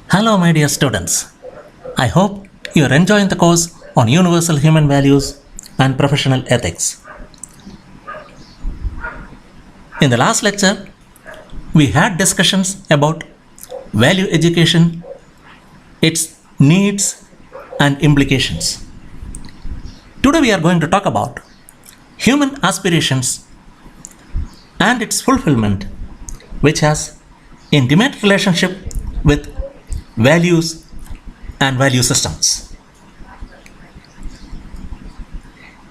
Hello, my dear students. I hope you are enjoying the course on universal human values and professional ethics. In the last lecture, we had discussions about value education, its needs and implications. Today, we are going to talk about human aspirations and its fulfillment, which has intimate relationship with values and value systems.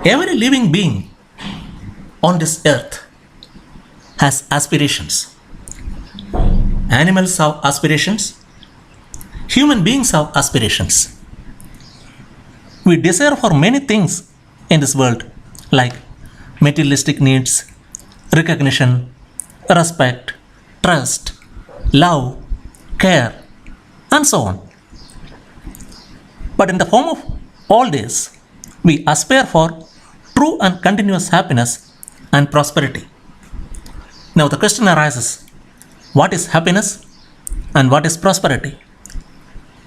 Every living being on this earth has aspirations. Animals have aspirations. Human beings have aspirations. We desire for many things in this world like materialistic needs, recognition, respect, trust, love, care, and so on. But in the form of all this, we aspire for true and continuous happiness and prosperity. Now, the question arises, what is happiness and what is prosperity?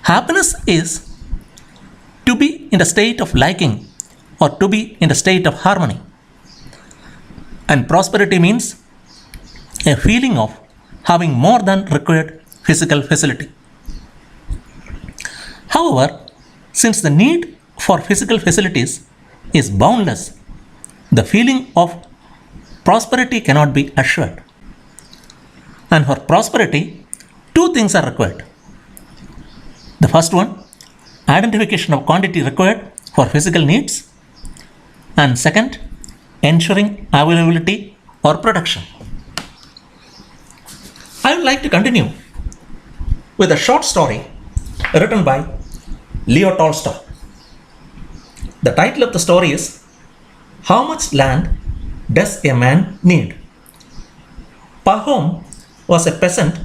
Happiness is to be in the state of liking or to be in the state of harmony. And prosperity means a feeling of having more than required physical facility. However, since the need for physical facilities is boundless, the feeling of prosperity cannot be assured. And for prosperity, two things are required. The first one, identification of quantity required for physical needs, and second, ensuring availability or production. I would like to continue with a short story written by Leo Tolstoy. The title of the story is How Much Land Does a Man Need? Pahom was a peasant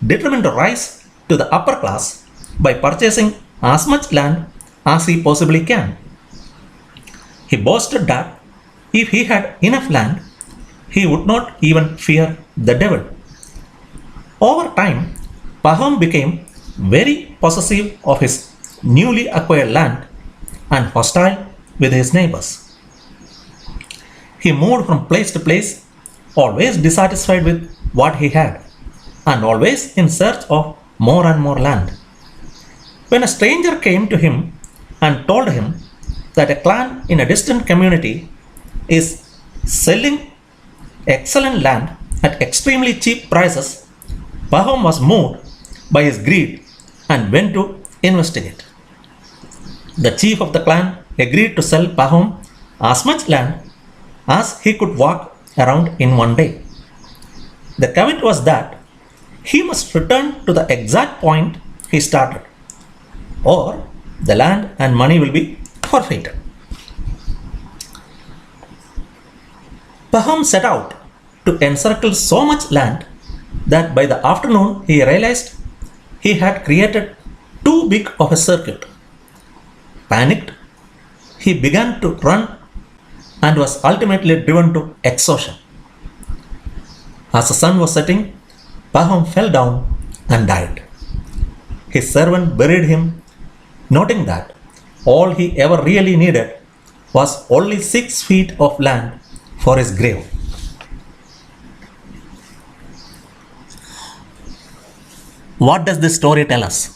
determined to rise to the upper class by purchasing as much land as he possibly can. He boasted that if he had enough land, he would not even fear the devil. Over time, Pahom became very possessive of his newly acquired land and hostile with his neighbors. He moved from place to place, always dissatisfied with what he had, and always in search of more and more land. When a stranger came to him and told him that a clan in a distant community is selling excellent land at extremely cheap prices, Pahom was moved by his greed and went to investigate. The chief of the clan agreed to sell Pahom as much land as he could walk around in one day. The caveat was that he must return to the exact point he started, or the land and money will be forfeited. Pahom set out to encircle so much land that by the afternoon he realized he had created too big of a circuit. Panicked, he began to run and was ultimately driven to exhaustion. As the sun was setting, Pahom fell down and died. His servant buried him, noting that all he ever really needed was only 6 feet of land for his grave. What does this story tell us?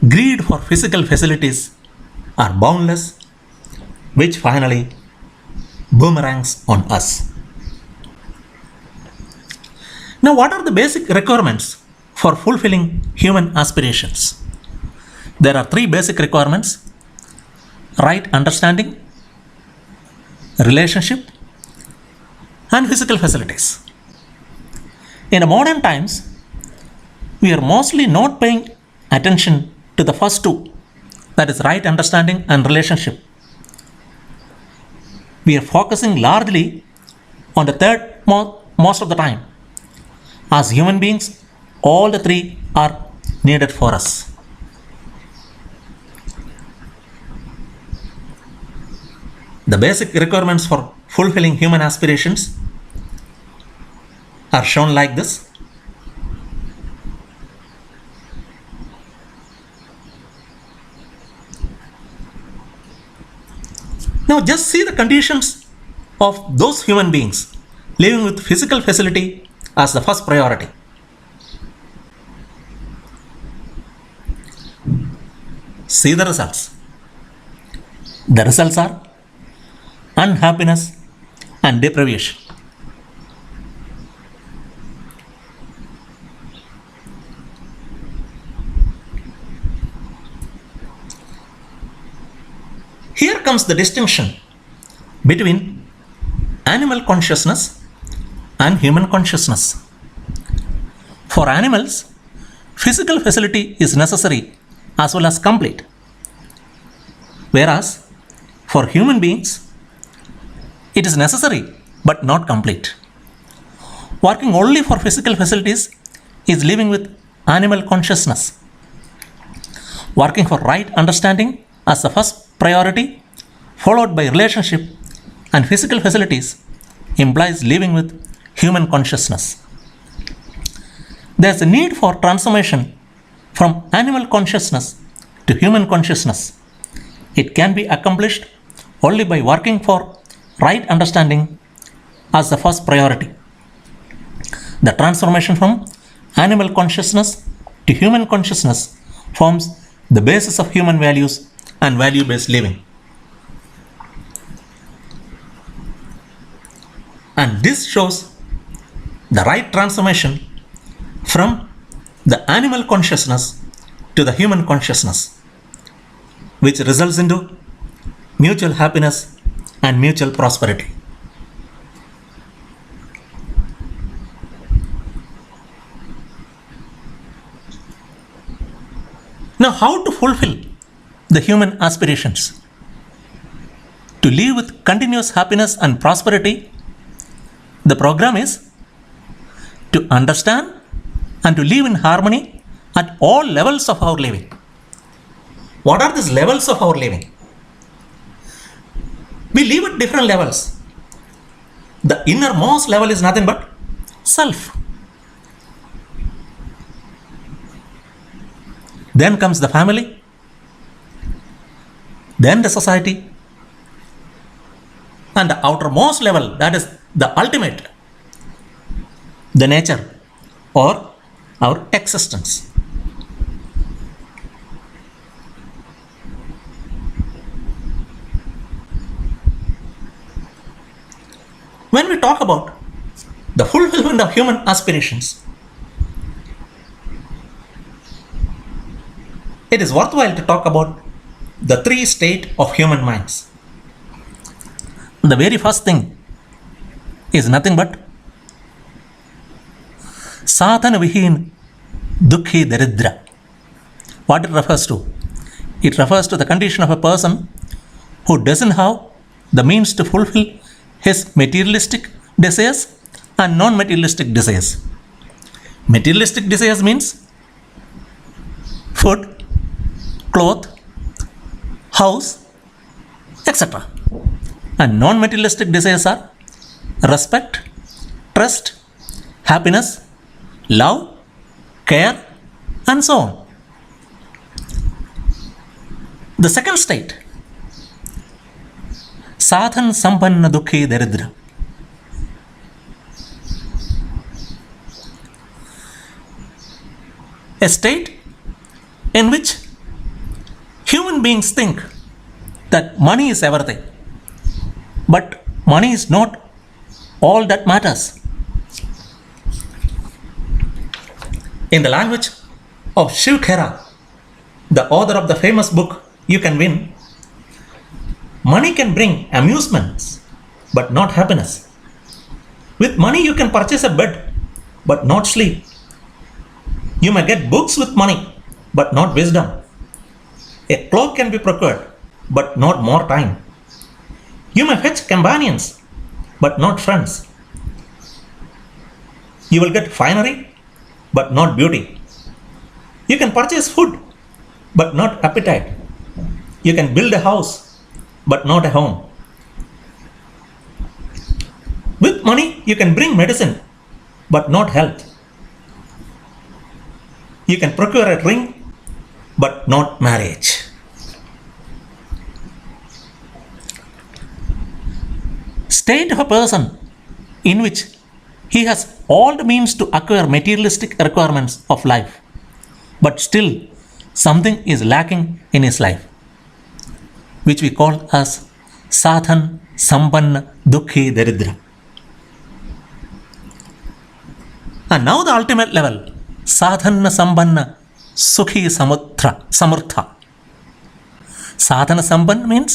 Greed for physical facilities are boundless, which finally boomerangs on us. Now, what are the basic requirements for fulfilling human aspirations? There are 3 basic requirements: right understanding, relationship, and physical facilities. In modern times, we are mostly not paying attention to the first two, that is, right understanding and relationship. We are focusing largely on the third most of the time. As human beings, all the 3 are needed for us. The basic requirements for fulfilling human aspirations: are shown like this. Now just see the conditions of those human beings living with physical facility as the first priority. See the results. The results are unhappiness and deprivation. Here comes the distinction between animal consciousness and human consciousness. For animals, physical facility is necessary as well as complete. Whereas for human beings, it is necessary but not complete. Working only for physical facilities is living with animal consciousness. Working for right understanding as the first priority, followed by relationship and physical facilities, implies living with human consciousness. There is a need for transformation from animal consciousness to human consciousness. It can be accomplished only by working for right understanding as the first priority. The transformation from animal consciousness to human consciousness forms the basis of human values and value-based living. And this shows the right transformation from the animal consciousness to the human consciousness, which results into mutual happiness and mutual prosperity. Now, how to fulfill the human aspirations? To live with continuous happiness and prosperity, the program is to understand and to live in harmony at all levels of our living. What are these levels of our living? We live at different levels. The innermost level is nothing but self. Then comes the family, then the society, and the outermost level, that is the ultimate, the nature or our existence. When we talk about the fulfillment of human aspirations, it is worthwhile to talk about the three states of human minds. The very first thing is nothing but Sadhana Vihin Dukhi Daridra. What it refers to? It refers to the condition of a person who doesn't have the means to fulfill his materialistic desires and non-materialistic desires. Materialistic desires means food, cloth, house, etc. And non-materialistic desires are respect, trust, happiness, love, care, and so on. The second state, Sadhan Sampanna Dukhi Daridra. A state in which human beings think that money is everything. But money is not all that matters. In the language of Shiv Khera, the author of the famous book You Can Win, money can bring amusements, but not happiness. With money you can purchase a bed, but not sleep. You may get books with money, but not wisdom. A cloak can be procured, but not more time. You may fetch companions, but not friends. You will get finery, but not beauty. You can purchase food, but not appetite. You can build a house, but not a home. With money, you can bring medicine, but not health. You can procure a ring, but not marriage. State of a person in which he has all the means to acquire materialistic requirements of life, but still something is lacking in his life, which we call as sadhan sampanna dukhi daridra. And now the ultimate level, sadhana sampanna sukhi samurtha. Sadhana sampanna means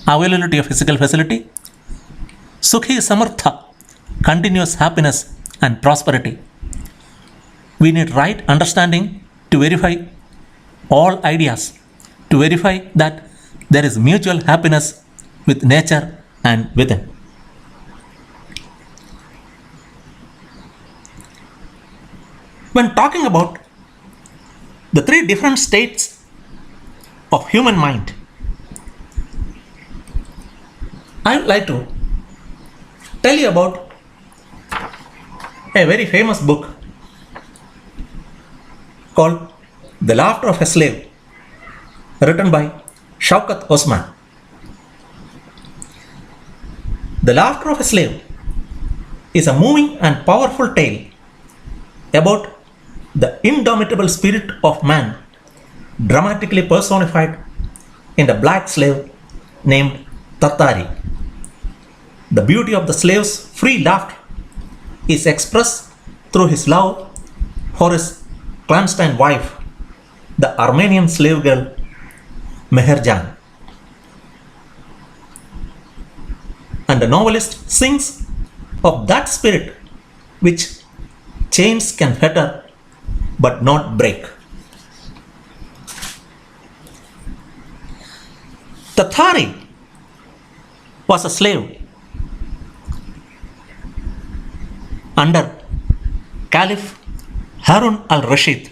availability of physical facility. Sukhi samartha, continuous happiness and prosperity. We need right understanding to verify all ideas, to verify that there is mutual happiness with nature and within. When talking about the three different states of human mind, I would like to tell you about a very famous book called The Laughter of a Slave, written by Shaukat Osman. The Laughter of a Slave is a moving and powerful tale about the indomitable spirit of man, dramatically personified in the black slave named Tattari. The beauty of the slave's free laughter is expressed through his love for his clandestine wife, the Armenian slave girl Meherjan. And the novelist sings of that spirit which chains can fetter but not break. Tattari was a slave under Caliph Harun al-Rashid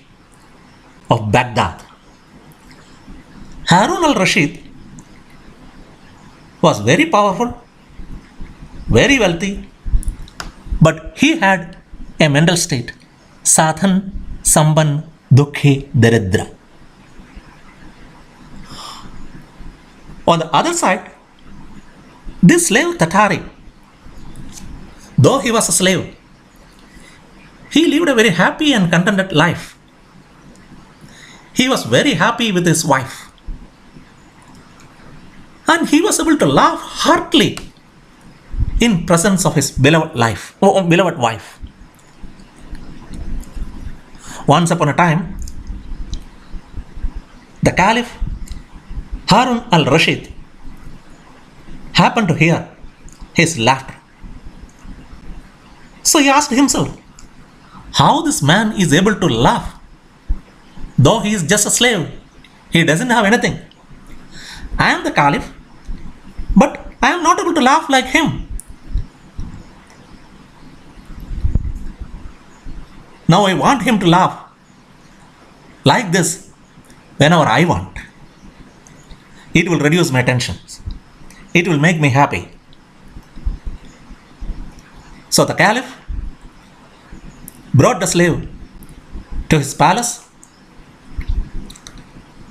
of Baghdad. Harun al-Rashid was very powerful, very wealthy, but he had a mental state, sadhan samban dukhi daridra. On the other side, this slave Tattari, though he was a slave, he lived a very happy and contented life. He was very happy with his wife. And he was able to laugh heartily in presence of his beloved wife. Once upon a time, the Caliph Harun al-Rashid happened to hear his laughter. So he asked himself, how this man is able to laugh? Though he is just a slave, he doesn't have anything. I am the Caliph, but I am not able to laugh like him. Now I want him to laugh like this whenever I want. It will reduce my tensions. It will make me happy. So the Caliph brought the slave to his palace,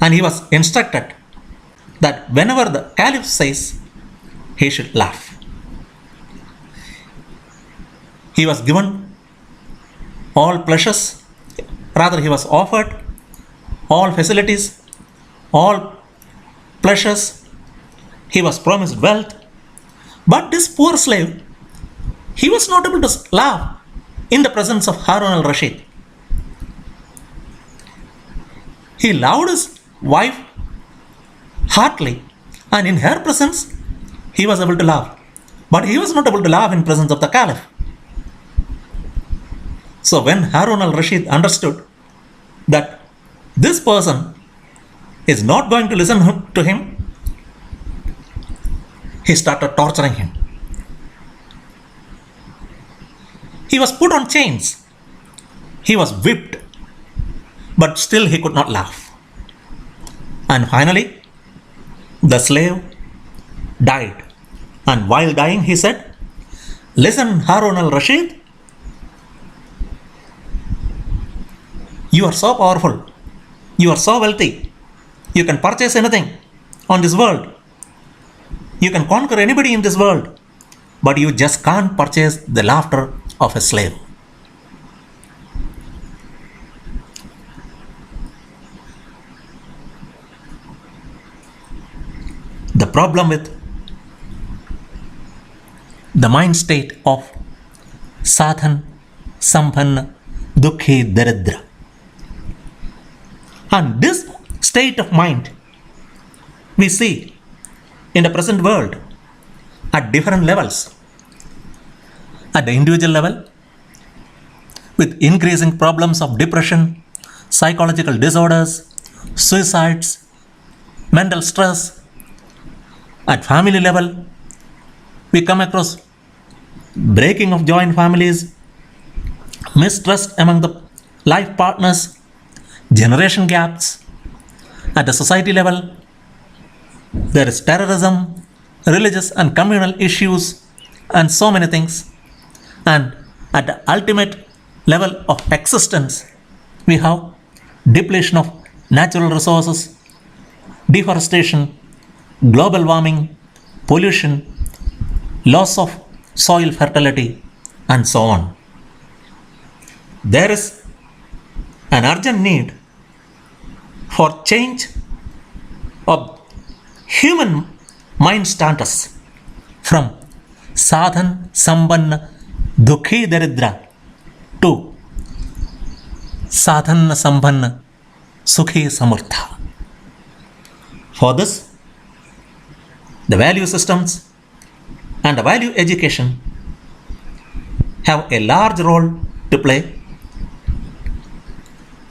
and he was instructed that whenever the Caliph says, he should laugh. He was given all pleasures, rather he was offered all facilities, all pleasures, he was promised wealth. But this poor slave, he was not able to laugh in the presence of Harun al-Rashid. He loved his wife heartily, and in her presence he was able to laugh. But he was not able to laugh in presence of the Caliph. So when Harun al-Rashid understood that this person is not going to listen to him, he started torturing him. He was put on chains. He was whipped, but still he could not laugh. And finally, the slave died. And while dying, he said, "Listen, Harun al-Rashid, You are so powerful. You are so wealthy. You can purchase anything on this world. You can conquer anybody in this world. But you just can't purchase the laughter of a slave. The problem with the mind state of sadhan, sampanna, dukhi, daridra. And this state of mind we see in the present world at different levels. At the individual level, with increasing problems of depression, psychological disorders, suicides, mental stress. At family level, we come across breaking of joint families, mistrust among the life partners, generation gaps. At the society level, there is terrorism, religious and communal issues, and so many things. And at the ultimate level of existence, we have depletion of natural resources, deforestation, global warming, pollution, loss of soil fertility, and so on. There is an urgent need for change of human mind status from sadhan, sampanna, dukhi, daridra to sadhana, sampanna, sukhi, samurtha. For this, the value systems and the value education have a large role to play.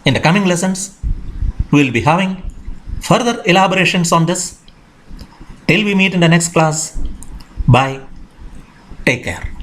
In the coming lessons, we will be having further elaborations on this. Till we meet in the next class, bye. Take care.